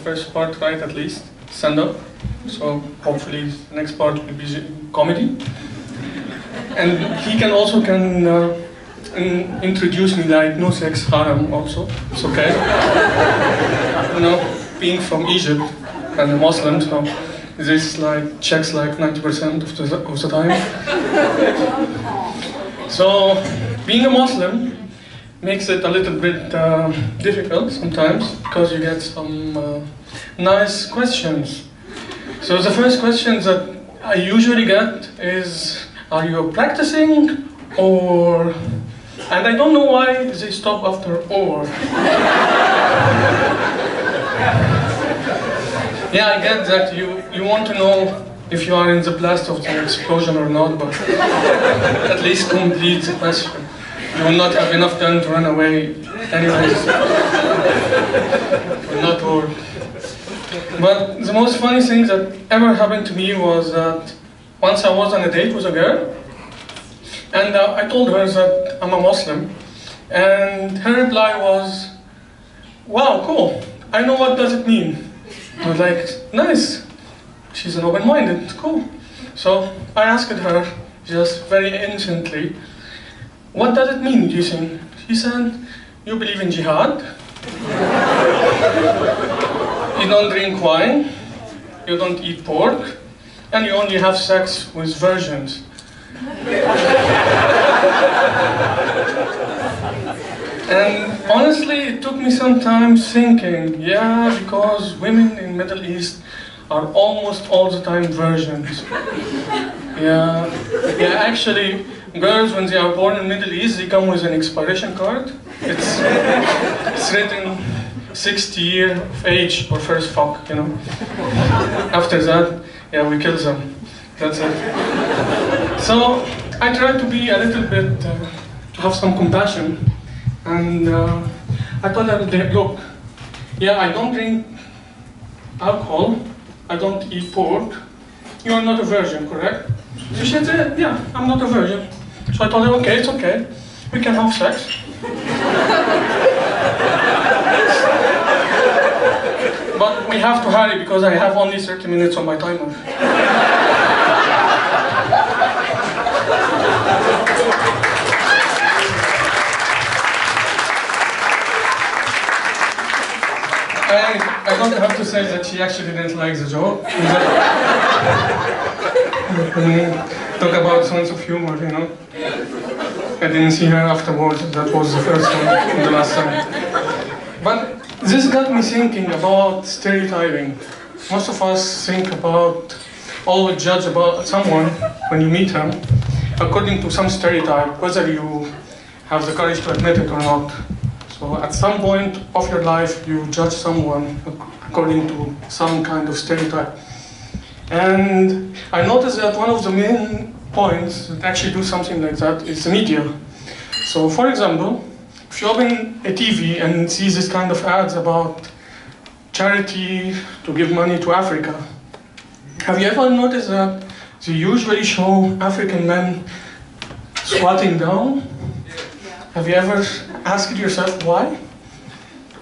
first part right at least, stand-up. So hopefully the next part will be comedy. And he can also introduce me like no sex haram also. It's okay. You know, being from Egypt and a Muslim, so this like checks like 90% of the time. So being a Muslim makes it a little bit difficult sometimes because you get some nice questions. So the first question that I usually get is, are you practicing or? And I don't know why they stop after or. Yeah, I get that you want to know if you are in the blast of the explosion or not, but at least complete the question. You will not have enough time to run away anyways. Will not work. But the most funny thing that ever happened to me was that once I was on a date with a girl, and I told her that I'm a Muslim, and her reply was, wow, cool, I know what does it mean. I was like, nice, she's an open-minded, cool. So I asked her, just very innocently, what does it mean, do you think? She said, you believe in jihad, you don't drink wine, you don't eat pork, and you only have sex with virgins. And honestly, it took me some time thinking, yeah, because women in Middle East are almost all the time virgins. Yeah, actually, girls, when they are born in Middle East, they come with an expiration card. It's written 60 years of age or first fuck, you know. After that, yeah, we kill them. That's it. So I try to be a little bit, to have some compassion. And I told her, look, yeah, I don't drink alcohol, I don't eat pork. You are not a virgin, correct? She said, yeah, I'm not a virgin. So I told her, okay, it's okay. We can have sex. But we have to hurry because I have only 30 minutes on my timer. I don't have to say that she actually didn't like the joke. Talk about sense of humor, you know. I didn't see her afterwards. That was the first one and the last time. But this got me thinking about stereotyping. Most of us think about, always judge about someone when you meet him according to some stereotype, whether you have the courage to admit it or not. So at some point of your life, you judge someone according to some kind of stereotype. And I noticed that one of the main points that actually do something like that is the media. So for example, if you open a TV and see this kind of ads about charity to give money to Africa, have you ever noticed that they usually show African men squatting down? Have you ever asked yourself why?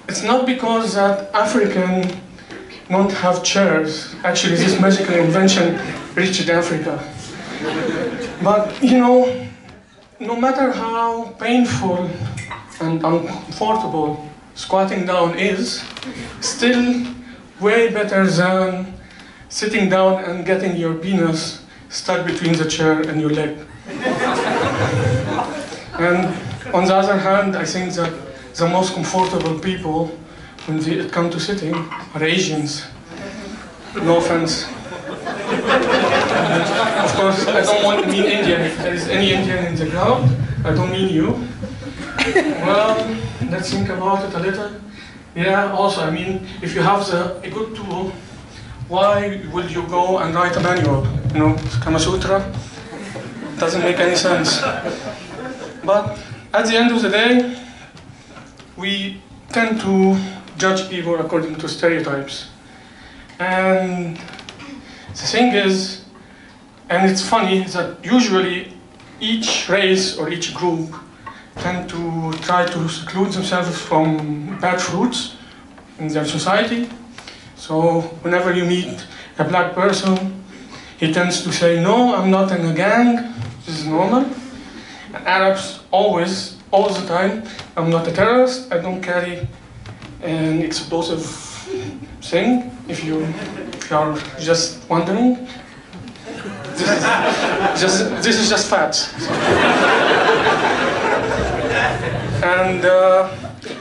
It's not because that African don't have chairs. Actually, this magical invention reached Africa. But, you know, no matter how painful and uncomfortable squatting down is, still way better than sitting down and getting your penis stuck between the chair and your leg. And on the other hand, I think that the most comfortable people when it comes to sitting are Asians. No offense. Of course, I don't want to mean Indian. If there is any Indian in the crowd, I don't mean you. Well, let's think about it a little. Yeah, also, I mean, if you have a good tool, why would you go and write a manual? You know, Kama Sutra? Doesn't make any sense. But at the end of the day, we tend to judge people according to stereotypes. And the thing is, and it's funny, that usually each race or each group tend to try to seclude themselves from bad fruits in their society. So whenever you meet a black person, he tends to say, no, I'm not in a gang, this is normal. And Arabs always, all the time, I'm not a terrorist, I don't carry an explosive thing, if you are just wondering. This is just facts. And I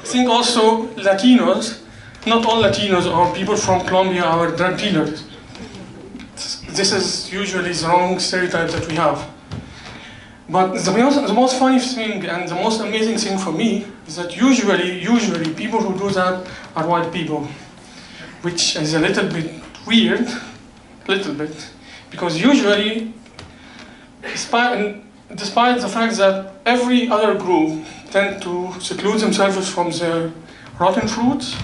think also Latinos, not all Latinos or people from Colombia are drug dealers. This is usually the wrong stereotype that we have. But the most funny thing and the most amazing thing for me is that usually people who do that are white people, which is a little bit weird, because usually, despite the fact that every other group tend to seclude themselves from their rotten fruits,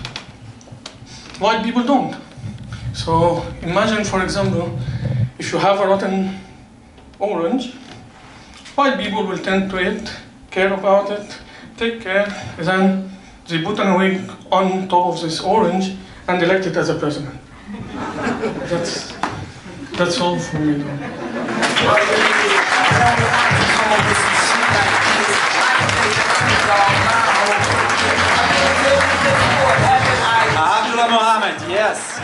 white people don't. So imagine, for example, if you have a rotten orange, white people will tend to it, care about it, take care, and then they put a wig on top of this orange and elect it as a president. That's all for me. Abdulah Mohamed, yes.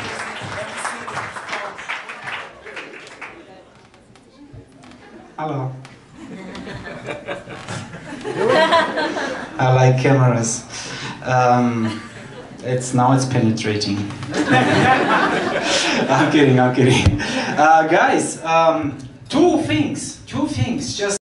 Hello. I like cameras. It's penetrating. I'm kidding. Guys, two things, just